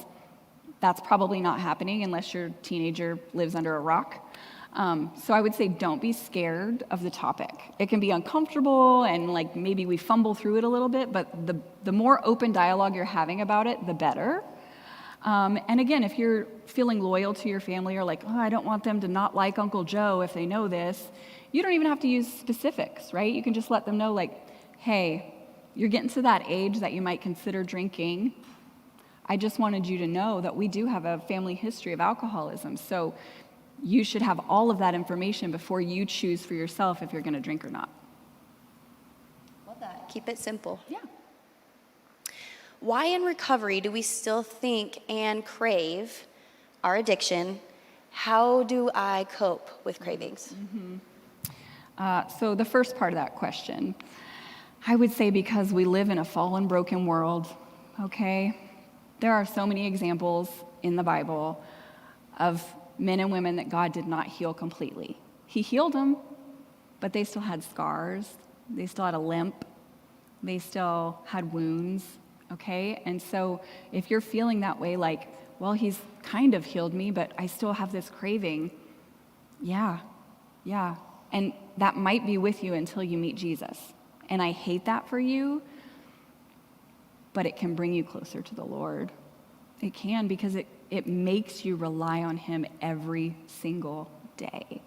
That's probably not happening unless your teenager lives under a rock. So I would say don't be scared of the topic. It can be uncomfortable and like maybe we fumble through it a little bit, but the more open dialogue you're having about it, the better. And again, if you're feeling loyal to your family or like, I don't want them to not like Uncle Joe if they know this, you don't even have to use specifics, right? You can just let them know like, hey, you're getting to that age that you might consider drinking. I just wanted you to know that we do have a family history of alcoholism. So you should have all of that information before you choose for yourself if you're going to drink or not. Love that. Keep it simple. Yeah. Why in recovery do we still think and crave our addiction? How do I cope with cravings? So the first part of that question, I would say because we live in a fallen, broken world, okay? There are so many examples in the Bible of men and women that God did not heal completely. He healed them, but they still had scars. They still had a limp. They still had wounds, okay? And so if you're feeling that way, like, well, he's kind of healed me, but I still have this craving, yeah. And that might be with you until you meet Jesus. And I hate that for you, but it can bring you closer to the Lord. It can, because it makes you rely on him every single day.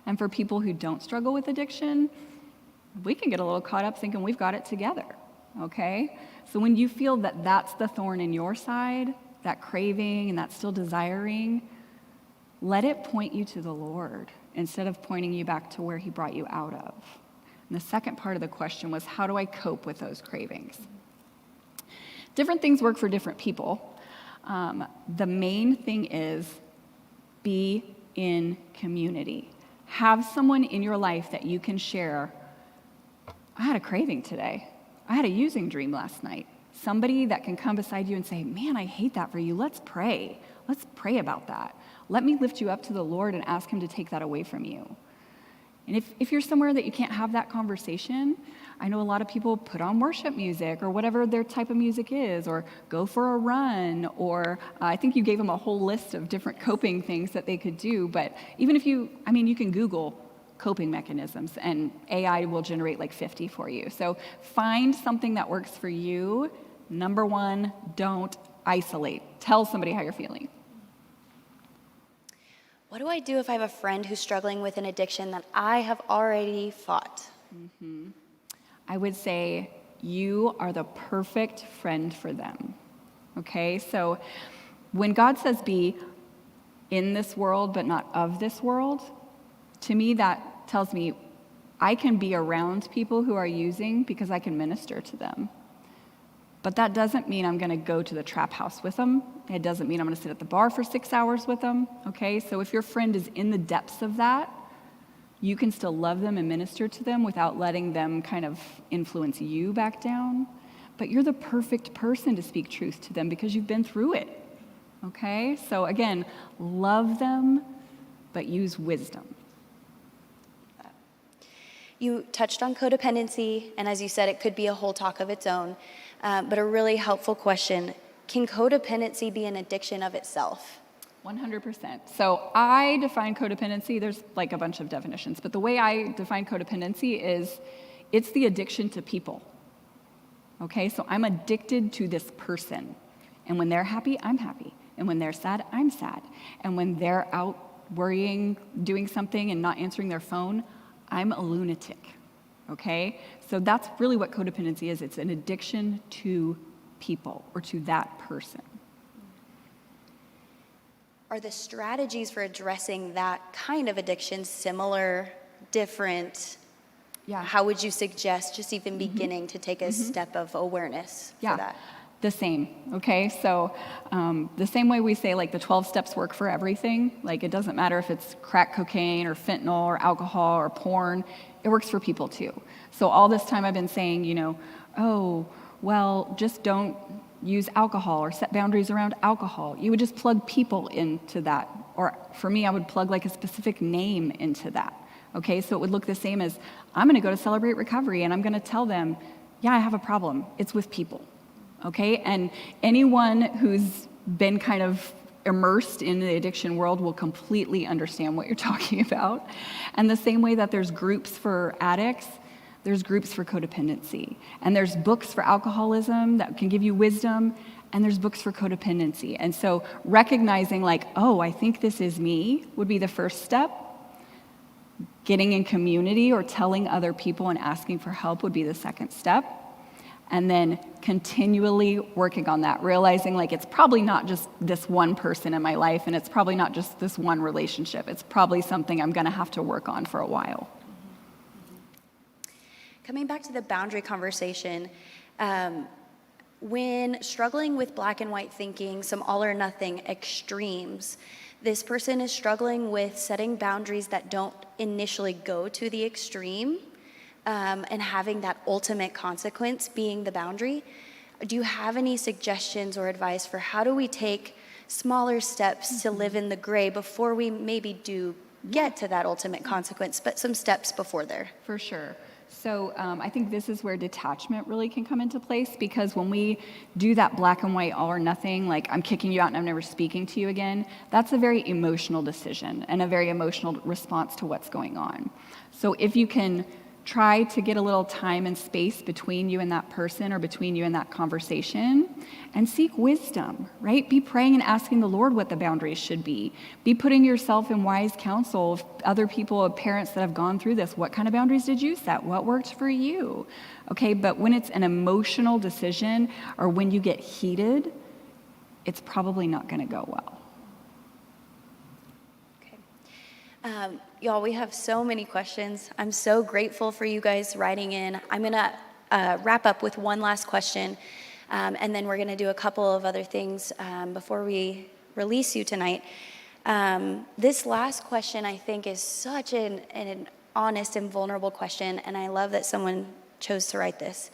And for people who don't struggle with addiction, we can get a little caught up thinking we've got it together, okay? So when you feel that that's the thorn in your side, that craving and that still desiring, let it point you to the Lord instead of pointing you back to where he brought you out of. And the second part of the question was, how do I cope with those cravings? Different things work for different people. The main thing is be in community. Have someone in your life that you can share. I had a craving today. I had a using dream last night. Somebody that can come beside you and say, man, I hate that for you. Let's pray. Let's pray about that. Let me lift you up to the Lord and ask him to take that away from you. And if you're somewhere that you can't have that conversation, I know a lot of people put on worship music or whatever their type of music is, or go for a run, or I think you gave them a whole list of different coping things that they could do. But even if you can Google coping mechanisms and AI will generate like 50 for you. So find something that works for you. Number one, don't isolate. Tell somebody how you're feeling. What do I do if I have a friend who's struggling with an addiction that I have already fought? I would say you are the perfect friend for them, okay? So when God says be in this world but not of this world, to me that tells me I can be around people who are using because I can minister to them. But that doesn't mean I'm going to go to the trap house with them. It doesn't mean I'm going to sit at the bar for 6 hours with them, okay? So if your friend is in the depths of that, you can still love them and minister to them without letting them kind of influence you back down. But you're the perfect person to speak truth to them because you've been through it, okay? So again, love them, but use wisdom. You touched on codependency, and as you said, it could be a whole talk of its own. But a really helpful question, can codependency be an addiction of itself? 100%. So I define codependency, there's like a bunch of definitions, but the way I define codependency is it's the addiction to people. Okay, so I'm addicted to this person. And when they're happy, I'm happy. And when they're sad, I'm sad. And when they're out worrying, doing something and not answering their phone, I'm a lunatic. Okay? So that's really what codependency is. It's an addiction to people or to that person. Are the strategies for addressing that kind of addiction similar, different? Yeah. How would you suggest just even beginning to take a step of awareness for that? The same, okay? So the same way we say like the 12 steps work for everything, like it doesn't matter if it's crack cocaine or fentanyl or alcohol or porn, it works for people too. So all this time I've been saying, oh, well, just don't use alcohol or set boundaries around alcohol. You would just plug people into that. Or for me, I would plug like a specific name into that. Okay, so it would look the same as I'm gonna go to Celebrate Recovery and I'm gonna tell them, yeah, I have a problem. It's with people. Okay, and anyone who's been kind of immersed in the addiction world will completely understand what you're talking about. And the same way that there's groups for addicts, there's groups for codependency. And there's books for alcoholism that can give you wisdom, and there's books for codependency. And so recognizing like, oh, I think this is me would be the first step. Getting in community or telling other people and asking for help would be the second step. And then continually working on that, realizing like it's probably not just this one person in my life, and it's probably not just this one relationship. It's probably something I'm gonna have to work on for a while. Coming back to the boundary conversation, when struggling with black and white thinking, some all or nothing extremes, this person is struggling with setting boundaries that don't initially go to the extreme, and having that ultimate consequence being the boundary. Do you have any suggestions or advice for how do we take smaller steps to live in the gray before we maybe do get to that ultimate consequence, but some steps before there? For sure. So I think this is where detachment really can come into place, because when we do that black and white all or nothing, like I'm kicking you out and I'm never speaking to you again, that's a very emotional decision and a very emotional response to what's going on. So if you can Try to get a little time and space between you and that person or between you and that conversation and seek wisdom, right? Be praying and asking the Lord what the boundaries should be. Be putting yourself in wise counsel of other people, of parents that have gone through this. What kind of boundaries did you set? What worked for you? Okay, but when it's an emotional decision or when you get heated, it's probably not going to go well. Y'all, we have so many questions. I'm so grateful for you guys writing in. I'm going to wrap up with one last question, and then we're going to do a couple of other things before we release you tonight. This last question, I think, is such an honest and vulnerable question, and I love that someone chose to write this.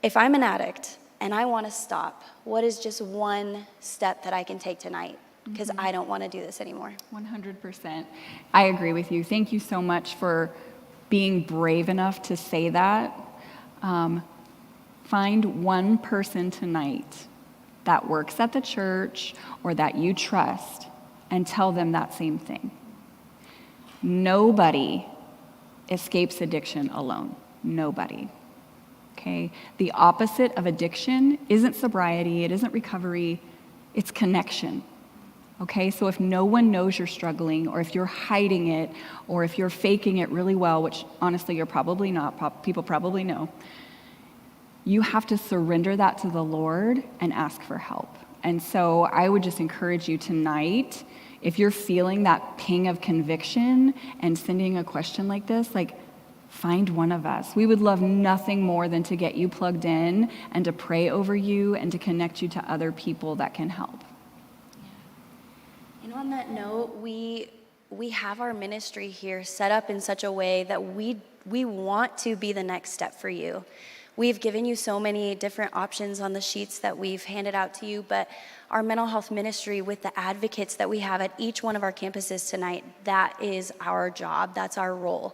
If I'm an addict and I want to stop, what is just one step that I can take tonight? Because I don't want to do this anymore. 100%. I agree with you. Thank you so much for being brave enough to say that. Find one person tonight that works at the church or that you trust and tell them that same thing. Nobody escapes addiction alone. Nobody. Okay? The opposite of addiction isn't sobriety, it isn't recovery, it's connection. Okay, so if no one knows you're struggling, or if you're hiding it, or if you're faking it really well, which honestly you're probably not, people probably know, you have to surrender that to the Lord and ask for help. And so I would just encourage you tonight, if you're feeling that ping of conviction and sending a question like this, like, find one of us. We would love nothing more than to get you plugged in and to pray over you and to connect you to other people that can help. And on that note, we have our ministry here set up in such a way that we want to be the next step for you. We've given you so many different options on the sheets that we've handed out to you, but our mental health ministry with the advocates that we have at each one of our campuses tonight, that is our job, that's our role.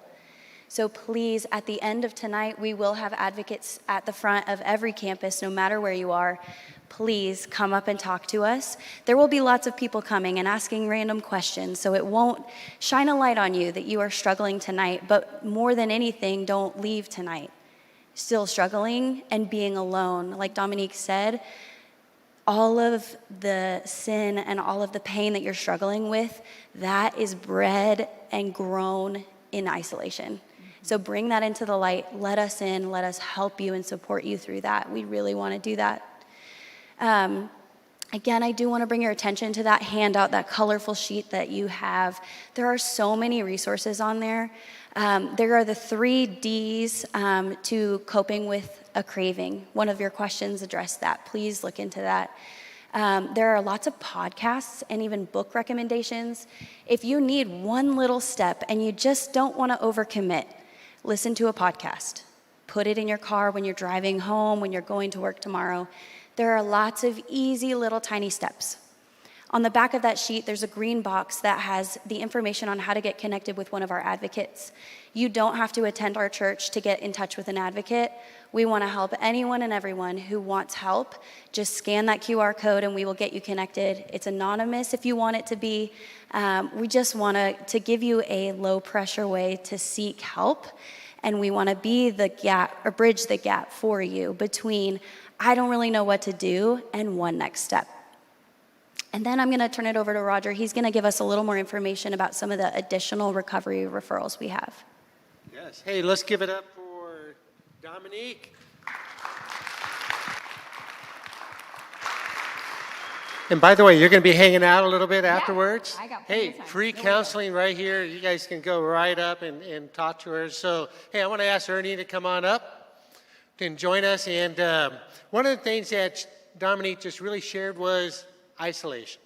So please, at the end of tonight, we will have advocates at the front of every campus, no matter where you are. Please come up and talk to us. There will be lots of people coming and asking random questions, so it won't shine a light on you that you are struggling tonight, but more than anything, don't leave tonight still struggling and being alone. Like Dominique said, all of the sin and all of the pain that you're struggling with, that is bred and grown in isolation. So bring that into the light. Let us in. Let us help you and support you through that. We really want to do that. Again, I do want to bring your attention to that handout, that colorful sheet that you have. There are so many resources on there. There are the 3 Ds to coping with a craving. One of your questions addressed that. Please look into that. There are lots of podcasts and even book recommendations. If you need one little step and you just don't want to overcommit, listen to a podcast. Put it in your car when you're driving home, when you're going to work tomorrow. There are lots of easy little tiny steps. On the back of that sheet, there's a green box that has the information on how to get connected with one of our advocates. You don't have to attend our church to get in touch with an advocate. We want to help anyone and everyone who wants help. Just scan that QR code and we will get you connected. It's anonymous if you want it to be. We just want to give you a low pressure way to seek help. And we want to be the gap or bridge the gap for you between I don't really know what to do and one next step. And then I'm going to turn it over to Roger. He's going to give us a little more information about some of the additional recovery referrals we have. Yes. Hey, let's give it up for Dominique. And by the way, you're going to be hanging out a little bit afterwards? I got plenty Hey, of time. free No counseling right here. You guys can go right up and talk to her. So, hey, I want to ask Ernie to come on up and join us. And one of the things that Dominique just really shared was isolation.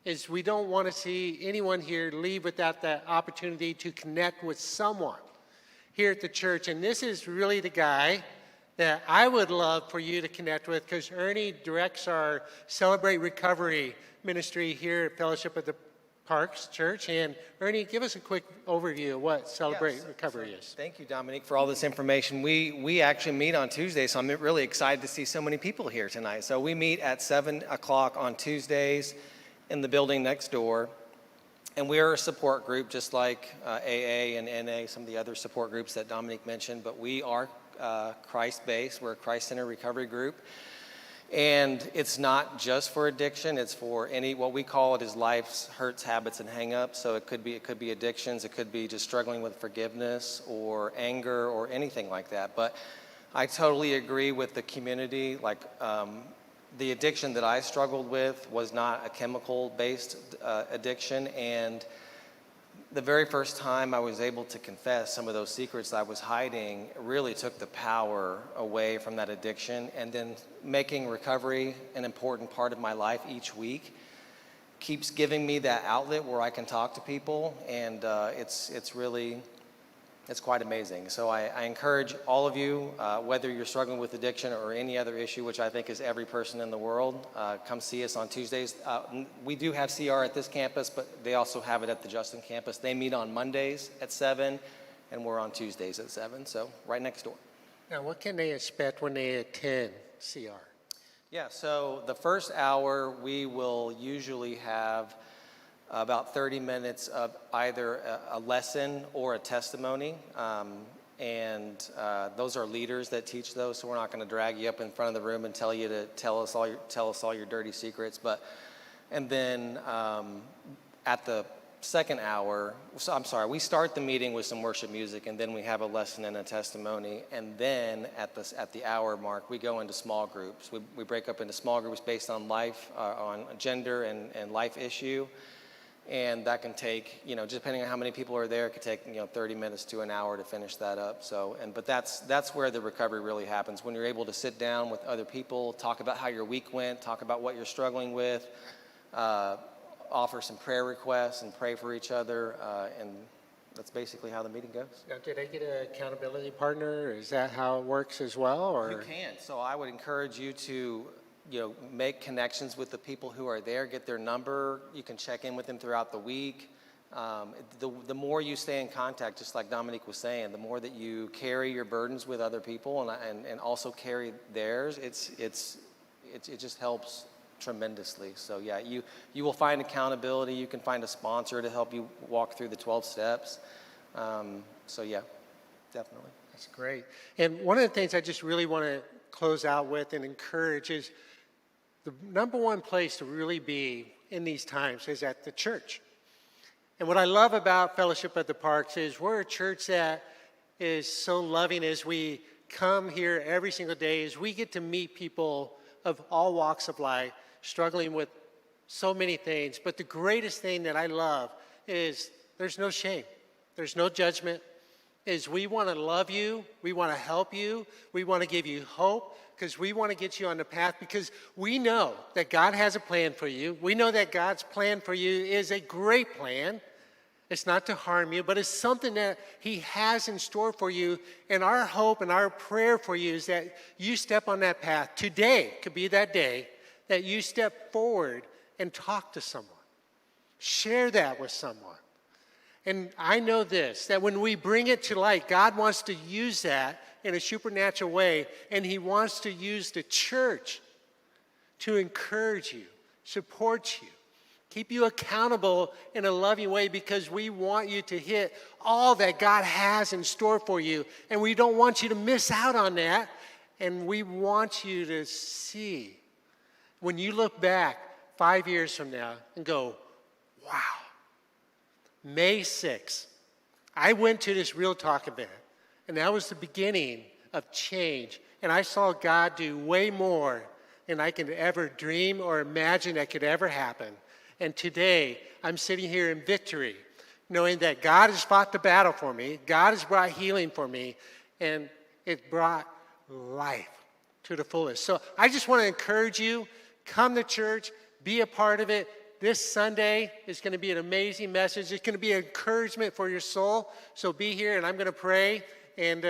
Is we don't want to see anyone here leave without that opportunity to connect with someone here at the church. And this is really the guy that I would love for you to connect with, because Ernie directs our Celebrate Recovery ministry here at Fellowship of the Parks Church. And Ernie, give us a quick overview of what Celebrate Recovery is. Thank you, Dominique, for all this information. We actually meet on Tuesdays, so I'm really excited to see so many people here tonight. So we meet at 7 o'clock on Tuesdays in the building next door. And we are a support group, just like AA and NA, some of the other support groups that Dominique mentioned, but we are Christ-based. We're a Christ-centered recovery group. And it's not just for addiction, it's for any, what we call it is life's hurts, habits, and hang-ups. So it could be addictions, it could be just struggling with forgiveness or anger or anything like that. But I totally agree with the community. Like the addiction that I struggled with was not a chemical-based addiction, and the very first time I was able to confess some of those secrets that I was hiding really took the power away from that addiction. And then making recovery an important part of my life each week keeps giving me that outlet where I can talk to people, and it's quite amazing. So I encourage all of you, whether you're struggling with addiction or any other issue, which I think is every person in the world, come see us on Tuesdays. We do have CR at this campus, but they also have it at the Justin campus. They meet on Mondays at 7, and we're on Tuesdays at 7, so right next door. Now, what can they expect when they attend CR? Yeah, so the first hour, we will usually have about 30 minutes of either a lesson or a testimony. Those are leaders that teach those, so we're not going to drag you up in front of the room and tell you to tell us all your dirty secrets. And then at the second hour, we start the meeting with some worship music, and then we have a lesson and a testimony. And then at the hour mark, we go into small groups. We break up into small groups based on life, on gender and life issue. And that can take, depending on how many people are there, it could take, 30 minutes to an hour to finish that up. But that's where the recovery really happens, when you're able to sit down with other people, talk about how your week went, talk about what you're struggling with, offer some prayer requests and pray for each other, and that's basically how the meeting goes. Now, did they get an accountability partner? Is that how it works as well? Or? You can. So I would encourage you to make connections with the people who are there, get their number. You can check in with them throughout the week. The more you stay in contact, just like Dominique was saying, the more that you carry your burdens with other people and also carry theirs, it just helps tremendously. So yeah, you will find accountability. You can find a sponsor to help you walk through the 12 steps. So yeah, definitely. That's great. And one of the things I just really want to close out with and encourage is the number one place to really be in these times is at the church. And what I love about Fellowship at the Parks is we're a church that is so loving as we come here every single day, as we get to meet people of all walks of life, struggling with so many things. But the greatest thing that I love is there's no shame. There's no judgment. Is we want to love you. We want to help you. We want to give you hope, because we want to get you on the path, because we know that God has a plan for you. We know that God's plan for you is a great plan. It's not to harm you, but it's something that He has in store for you. And our hope and our prayer for you is that you step on that path. Today could be that day that you step forward and talk to someone. Share that with someone. And I know this, that when we bring it to light, God wants to use that in a supernatural way, and He wants to use the church to encourage you, support you, keep you accountable in a loving way, because we want you to hit all that God has in store for you, and we don't want you to miss out on that, and we want you to see, when you look back 5 years from now and go, wow, May 6th, I went to this Real Talk event, and that was the beginning of change. And I saw God do way more than I could ever dream or imagine that could ever happen. And today, I'm sitting here in victory, knowing that God has fought the battle for me, God has brought healing for me, and it brought life to the fullest. So I just want to encourage you, come to church, be a part of it. This Sunday is going to be an amazing message. It's going to be an encouragement for your soul. So be here, and I'm going to pray and